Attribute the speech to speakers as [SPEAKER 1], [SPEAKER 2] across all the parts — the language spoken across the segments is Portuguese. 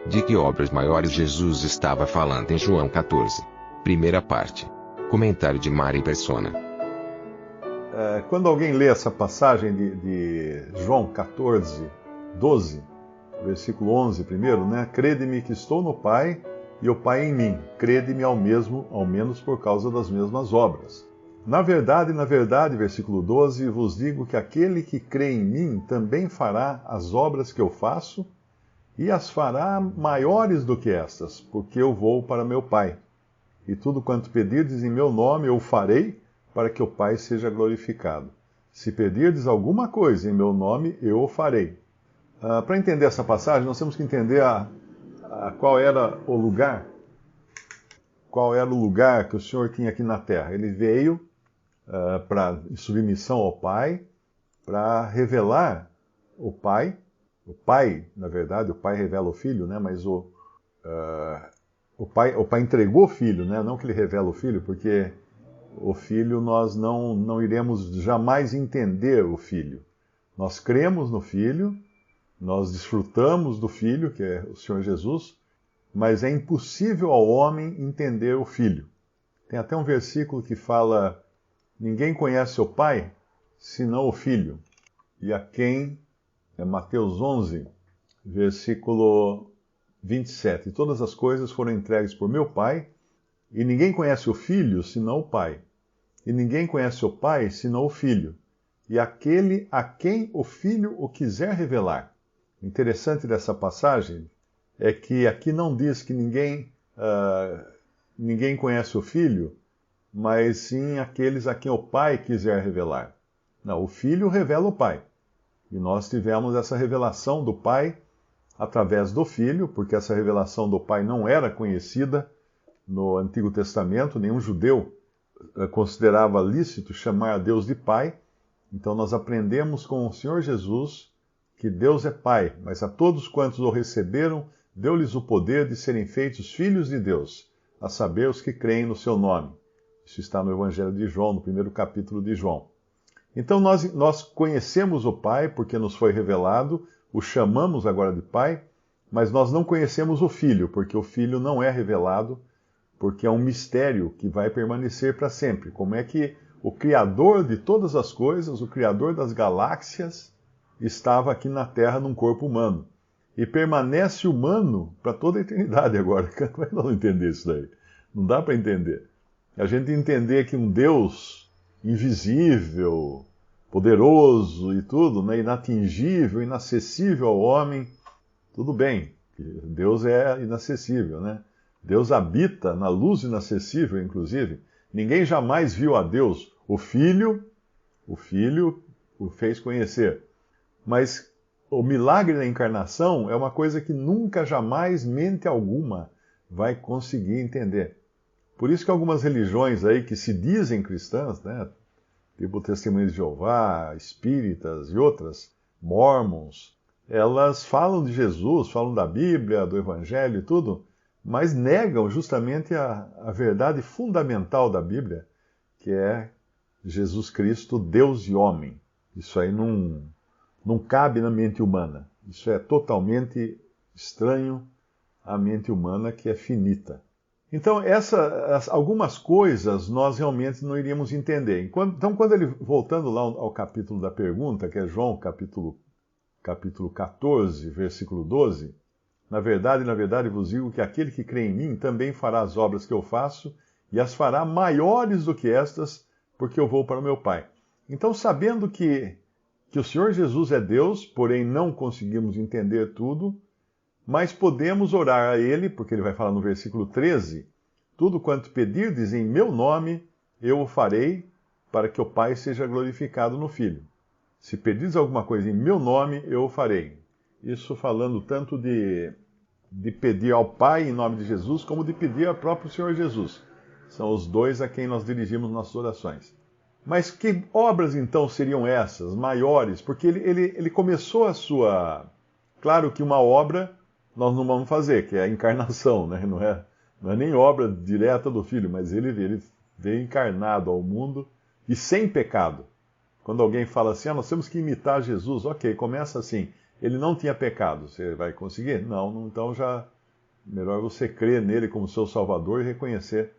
[SPEAKER 1] De que obras maiores Jesus estava falando em João 14? Primeira parte. Comentário de Mari Persona.
[SPEAKER 2] Quando alguém lê essa passagem de João 14, 12, versículo 11 primeiro, né? Crede-me que estou no Pai e o Pai em mim. Crede-me ao menos por causa das mesmas obras. Na verdade, versículo 12, vos digo que aquele que crê em mim também fará as obras que eu faço e as fará maiores do que estas, porque eu vou para meu Pai. E tudo quanto pedirdes em meu nome eu farei, para que o Pai seja glorificado. Se pedirdes alguma coisa em meu nome, eu o farei. Para entender essa passagem, nós temos que entender qual era o lugar que o Senhor tinha aqui na terra. Ele veio em submissão ao Pai, para revelar o Pai. O Pai, na verdade, o Pai revela o Filho, né? Mas o Pai entregou o Filho, né? Não que ele revela o Filho, porque o Filho nós não iremos jamais entender o Filho. Nós cremos no Filho, nós desfrutamos do Filho, que é o Senhor Jesus, mas é impossível ao homem entender o Filho. Tem até um versículo que fala: ninguém conhece o Pai, senão o Filho. E a quem, é Mateus 11, versículo 27. Todas as coisas foram entregues por meu Pai, e ninguém conhece o Filho, senão o Pai. E ninguém conhece o Pai, senão o Filho. E aquele a quem o Filho o quiser revelar. O interessante dessa passagem é que aqui não diz que ninguém conhece o Filho, mas sim aqueles a quem o Pai quiser revelar. Não, o Filho revela o Pai. E nós tivemos essa revelação do Pai através do Filho, porque essa revelação do Pai não era conhecida no Antigo Testamento, nenhum judeu considerava lícito chamar a Deus de Pai. Então nós aprendemos com o Senhor Jesus que Deus é Pai, mas a todos quantos o receberam, deu-lhes o poder de serem feitos filhos de Deus, a saber, os que creem no seu nome. Isso está no Evangelho de João, no primeiro capítulo de João. Então nós conhecemos o Pai porque nos foi revelado, o chamamos agora de Pai, mas nós não conhecemos o Filho, porque o Filho não é revelado, porque é um mistério que vai permanecer para sempre. Como é que o Criador de todas as coisas, o Criador das galáxias, estava aqui na Terra num corpo humano. E permanece humano para toda a eternidade agora. Como é que nós vamos entender isso daí? Não dá para entender. A gente entender que um Deus invisível, poderoso e tudo, né, inatingível, inacessível ao homem, tudo bem. Deus é inacessível, né? Deus habita na luz inacessível, inclusive. Ninguém jamais viu a Deus. O Filho o fez conhecer. Mas o milagre da encarnação é uma coisa que nunca, jamais, mente alguma vai conseguir entender. Por isso que algumas religiões aí que se dizem cristãs, né, tipo Testemunhas de Jeová, Espíritas e outras, Mormons, elas falam de Jesus, falam da Bíblia, do Evangelho e tudo, mas negam justamente a verdade fundamental da Bíblia, que é Jesus Cristo, Deus e homem. Isso aí não cabe na mente humana. Isso é totalmente estranho à mente humana, que é finita. Então, algumas coisas nós realmente não iríamos entender. Então, voltando lá ao capítulo da pergunta, que é João capítulo 14, versículo 12, na verdade vos digo que aquele que crê em mim também fará as obras que eu faço, e as fará maiores do que estas, porque eu vou para o meu Pai. Então, sabendo que o Senhor Jesus é Deus, porém não conseguimos entender tudo, mas podemos orar a Ele, porque Ele vai falar no versículo 13, tudo quanto pedirdes em meu nome, eu o farei, para que o Pai seja glorificado no Filho. Se pedirdes alguma coisa em meu nome, eu o farei. Isso falando tanto de pedir ao Pai em nome de Jesus, como de pedir ao próprio Senhor Jesus. São os dois a quem nós dirigimos nossas orações. Mas que obras então seriam essas, maiores? Porque ele começou a sua... Claro que uma obra nós não vamos fazer, que é a encarnação, né? Não é nem obra direta do Filho, mas ele veio encarnado ao mundo e sem pecado. Quando alguém fala assim, nós temos que imitar Jesus, ok, começa assim, ele não tinha pecado, você vai conseguir? Não, então já Melhor você crer nele como seu Salvador e reconhecer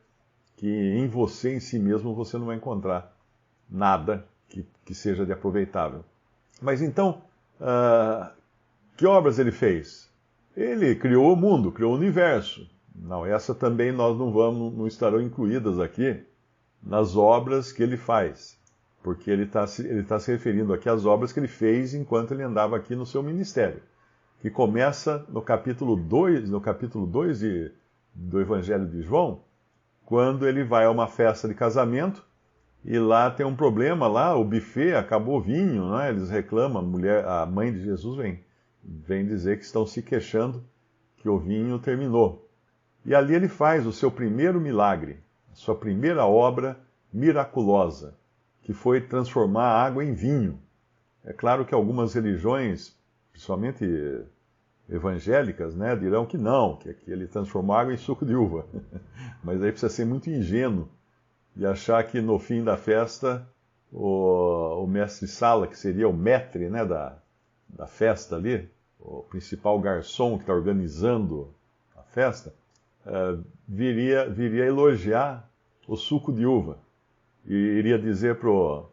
[SPEAKER 2] que em você, em si mesmo, você não vai encontrar nada que seja de aproveitável. Mas então, que obras ele fez? Ele criou o mundo, criou o universo. Não, essa também nós não estarão incluídas aqui nas obras que ele faz. Porque ele está se referindo aqui às obras que ele fez enquanto ele andava aqui no seu ministério. Que começa no capítulo 2 do Evangelho de João, quando ele vai a uma festa de casamento, e lá tem um problema, lá o buffet acabou o vinho, né? Eles reclamam, a mãe de Jesus vem dizer que estão se queixando que o vinho terminou. E ali ele faz o seu primeiro milagre, a sua primeira obra miraculosa, que foi transformar a água em vinho. É claro que algumas religiões, principalmente evangélicas, né, dirão que não, que ele transformou água em suco de uva. Mas aí precisa ser muito ingênuo e achar que no fim da festa o mestre-sala, que seria o maître, né, da festa ali, o principal garçom que está organizando a festa, viria elogiar o suco de uva e iria dizer pro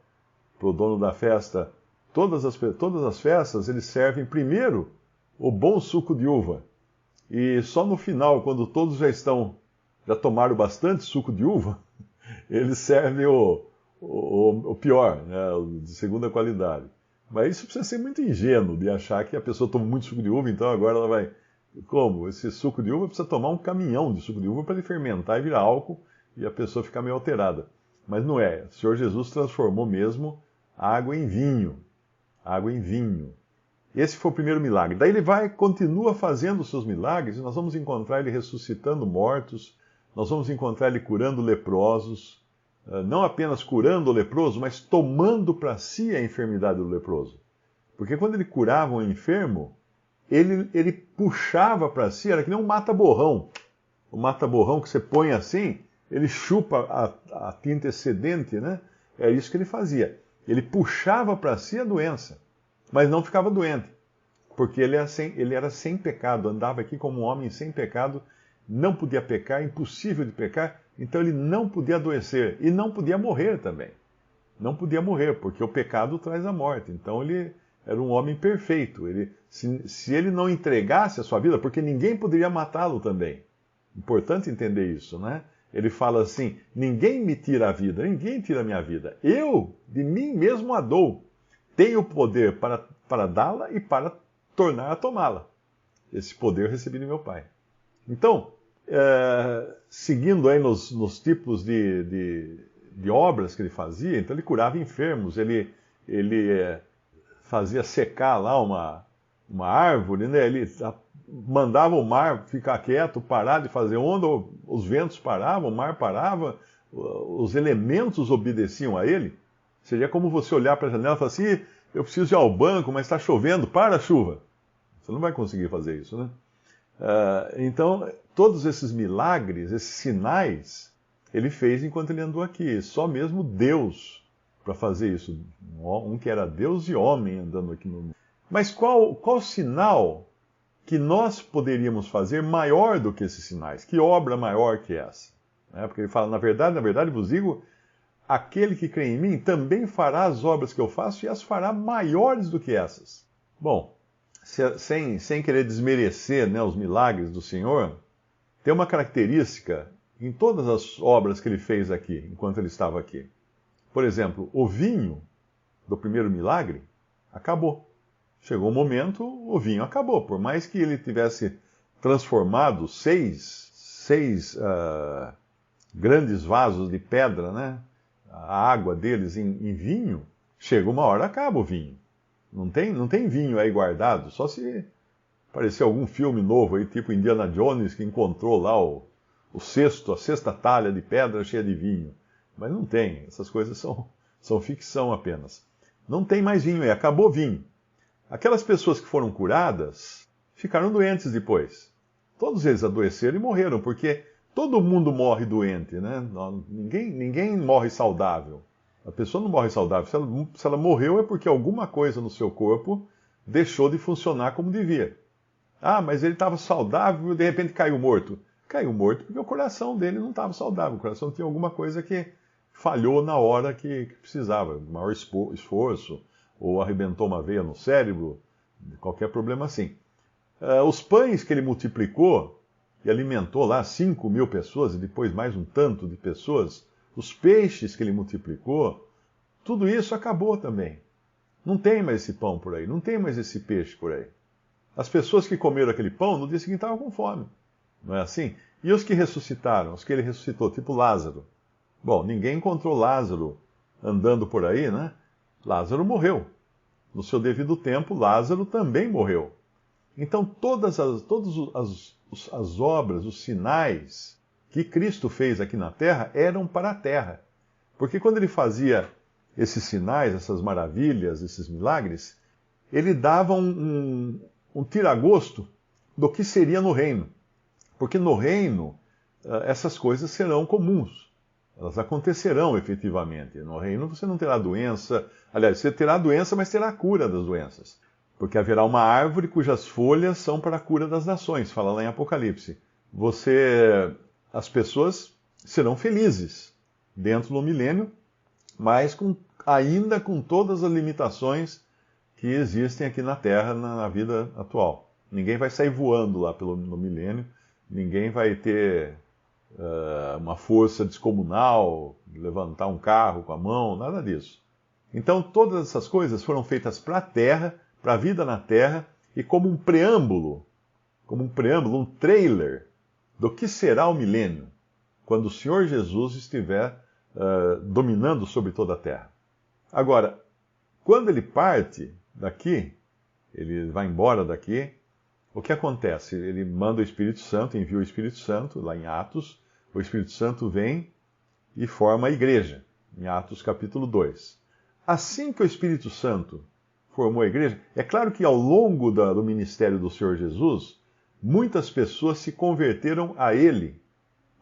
[SPEAKER 2] dono da festa: todas as festas eles servem primeiro o bom suco de uva, e só no final, quando todos já tomaram bastante suco de uva, eles servem o pior, né, o de segunda qualidade. Mas isso precisa ser muito ingênuo de achar que a pessoa toma muito suco de uva, então agora ela vai... Como? Esse suco de uva precisa tomar um caminhão de suco de uva para ele fermentar e virar álcool e a pessoa ficar meio alterada. Mas não é. O Senhor Jesus transformou mesmo água em vinho. Água em vinho. Esse foi o primeiro milagre. Daí ele continua fazendo os seus milagres, e nós vamos encontrar ele ressuscitando mortos, nós vamos encontrar ele curando leprosos, não apenas curando o leproso, mas tomando para si a enfermidade do leproso. Porque quando ele curava um enfermo, ele puxava para si, era que nem um mata-borrão. O mata-borrão que você põe assim, ele chupa a tinta excedente, né? É isso que ele fazia. Ele puxava para si a doença, mas não ficava doente, porque ele era sem pecado, andava aqui como um homem sem pecado, não podia pecar, impossível de pecar, então ele não podia adoecer e não podia morrer também. Não podia morrer, porque o pecado traz a morte. Então ele era um homem perfeito. Se ele não entregasse a sua vida, porque ninguém poderia matá-lo também. Importante entender isso, né? Ele fala assim: ninguém me tira a vida, ninguém tira a minha vida. Eu, de mim mesmo, a dou. Tenho poder para dá-la e para tornar a tomá-la. Esse poder eu recebi de meu Pai. Então, seguindo aí nos tipos de obras que ele fazia, então ele curava enfermos, ele fazia secar lá uma árvore, né? Ele mandava o mar ficar quieto, parar de fazer onda, os ventos paravam, o mar parava, os elementos obedeciam a ele. Seria como você olhar para a janela e falar assim: eu preciso ir ao banco, mas está chovendo, para a chuva. Você não vai conseguir fazer isso, né? Então, todos esses milagres, esses sinais, ele fez enquanto ele andou aqui. Só mesmo Deus para fazer isso. Um que era Deus e homem andando aqui no mundo. Mas qual sinal que nós poderíamos fazer maior do que esses sinais? Que obra maior que essa? Porque ele fala: na verdade vos digo, aquele que crê em mim também fará as obras que eu faço e as fará maiores do que essas. Bom, sem querer desmerecer, né, os milagres do Senhor, tem uma característica em todas as obras que ele fez aqui, enquanto ele estava aqui. Por exemplo, o vinho do primeiro milagre acabou. Chegou um momento, o vinho acabou. Por mais que ele tivesse transformado seis grandes vasos de pedra, né, a água deles em vinho, chega uma hora, acaba o vinho. Não tem vinho aí guardado, só se aparecer algum filme novo aí, tipo Indiana Jones, que encontrou lá a sexta talha de pedra cheia de vinho. Mas não tem, essas coisas são ficção apenas. Não tem mais vinho aí, acabou o vinho. Aquelas pessoas que foram curadas ficaram doentes depois. Todos eles adoeceram e morreram, porque todo mundo morre doente, né? Ninguém morre saudável. A pessoa não morre saudável. Se ela morreu é porque alguma coisa no seu corpo deixou de funcionar como devia. Ah, mas ele estava saudável e de repente caiu morto. Caiu morto porque o coração dele não estava saudável. O coração tinha alguma coisa que falhou na hora que precisava. Maior esforço, ou arrebentou uma veia no cérebro, qualquer problema assim. Os pães que ele multiplicou e alimentou lá 5.000 pessoas e depois mais um tanto de pessoas, os peixes que ele multiplicou, tudo isso acabou também. Não tem mais esse pão por aí, não tem mais esse peixe por aí. As pessoas que comeram aquele pão no dia seguinte estavam com fome. Não é assim? E os que ressuscitaram, os que ele ressuscitou, tipo Lázaro. Bom, ninguém encontrou Lázaro andando por aí, né? Lázaro morreu. No seu devido tempo, Lázaro também morreu. Então, todas as obras, os sinais que Cristo fez aqui na terra eram para a terra. Porque quando ele fazia esses sinais, essas maravilhas, esses milagres, ele dava um tiragosto do que seria no reino. Porque no reino, essas coisas serão comuns. Elas acontecerão efetivamente. No reino você não terá doença. Aliás, você terá doença, mas terá a cura das doenças. Porque haverá uma árvore cujas folhas são para a cura das nações. Fala lá em Apocalipse. As pessoas serão felizes dentro do milênio, mas ainda com todas as limitações que existem aqui na Terra, na vida atual. Ninguém vai sair voando lá no milênio. Ninguém vai ter uma força descomunal, levantar um carro com a mão, nada disso. Então, todas essas coisas foram feitas para a Terra, para a vida na Terra, e como um preâmbulo, um trailer do que será o milênio, quando o Senhor Jesus estiver dominando sobre toda a Terra. Agora, quando ele parte daqui, ele vai embora daqui, o que acontece? Ele manda o Espírito Santo, envia o Espírito Santo, lá em Atos. O Espírito Santo vem e forma a igreja, em Atos capítulo 2. Assim que o Espírito Santo formou a igreja, é claro que ao longo do ministério do Senhor Jesus, muitas pessoas se converteram a ele,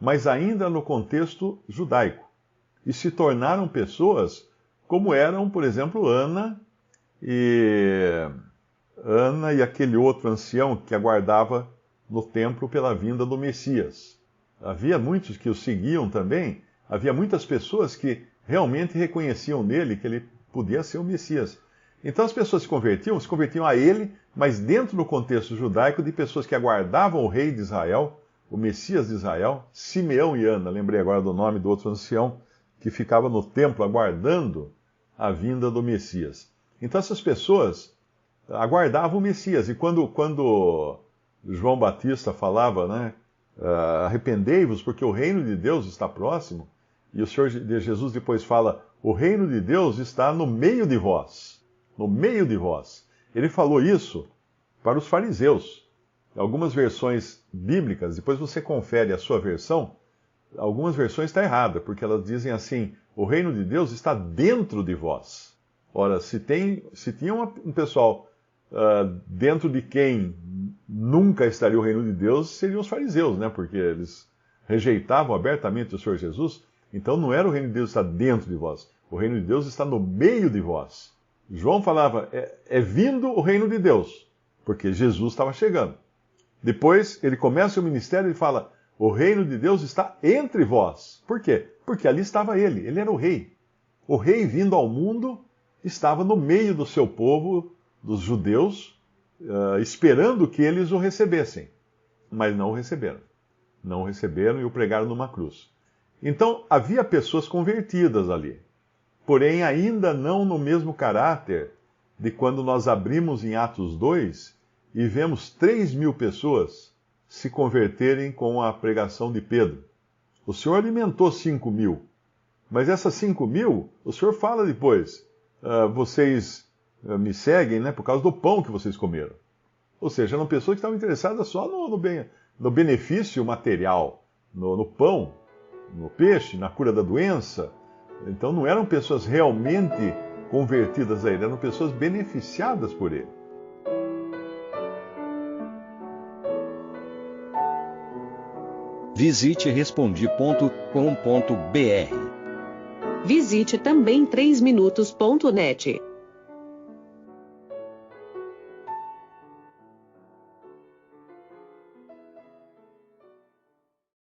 [SPEAKER 2] mas ainda no contexto judaico. E se tornaram pessoas como eram, por exemplo, Ana e aquele outro ancião que aguardava no templo pela vinda do Messias. Havia muitos que o seguiam também, havia muitas pessoas que realmente reconheciam nele que ele podia ser o Messias. Então as pessoas se convertiam a ele, mas dentro do contexto judaico de pessoas que aguardavam o rei de Israel, o Messias de Israel, Simeão e Ana. Lembrei agora do nome do outro ancião que ficava no templo aguardando a vinda do Messias. Então essas pessoas aguardavam o Messias. E quando João Batista falava, né, arrependei-vos porque o reino de Deus está próximo, e o Senhor Jesus depois fala, o reino de Deus está no meio de vós. No meio de vós. Ele falou isso para os fariseus. Algumas versões bíblicas, depois você confere a sua versão, algumas versões estão erradas, porque elas dizem assim, o reino de Deus está dentro de vós. Ora, se tinha um pessoal dentro de quem nunca estaria o reino de Deus, seriam os fariseus, né? Porque eles rejeitavam abertamente o Senhor Jesus. Então não era o reino de Deus estar dentro de vós. O reino de Deus está no meio de vós. João falava, é vindo o reino de Deus, porque Jesus estava chegando. Depois ele começa o ministério e fala, o reino de Deus está entre vós. Por quê? Porque ali estava ele era o rei. O rei vindo ao mundo estava no meio do seu povo, dos judeus, esperando que eles o recebessem. Mas não o receberam. Não o receberam e o pregaram numa cruz. Então, havia pessoas convertidas ali. Porém, ainda não no mesmo caráter de quando nós abrimos em Atos 2 e vemos 3.000 pessoas se converterem com a pregação de Pedro. O Senhor alimentou 5.000. Mas essas 5.000, o Senhor fala depois, vocês me seguem, né, por causa do pão que vocês comeram. Ou seja, eram pessoas que estavam interessadas só no benefício material, no pão, no peixe, na cura da doença. Então não eram pessoas realmente convertidas a ele, eram pessoas beneficiadas por ele.
[SPEAKER 3] Visite Respondi.com.br. Visite também 3minutos.net.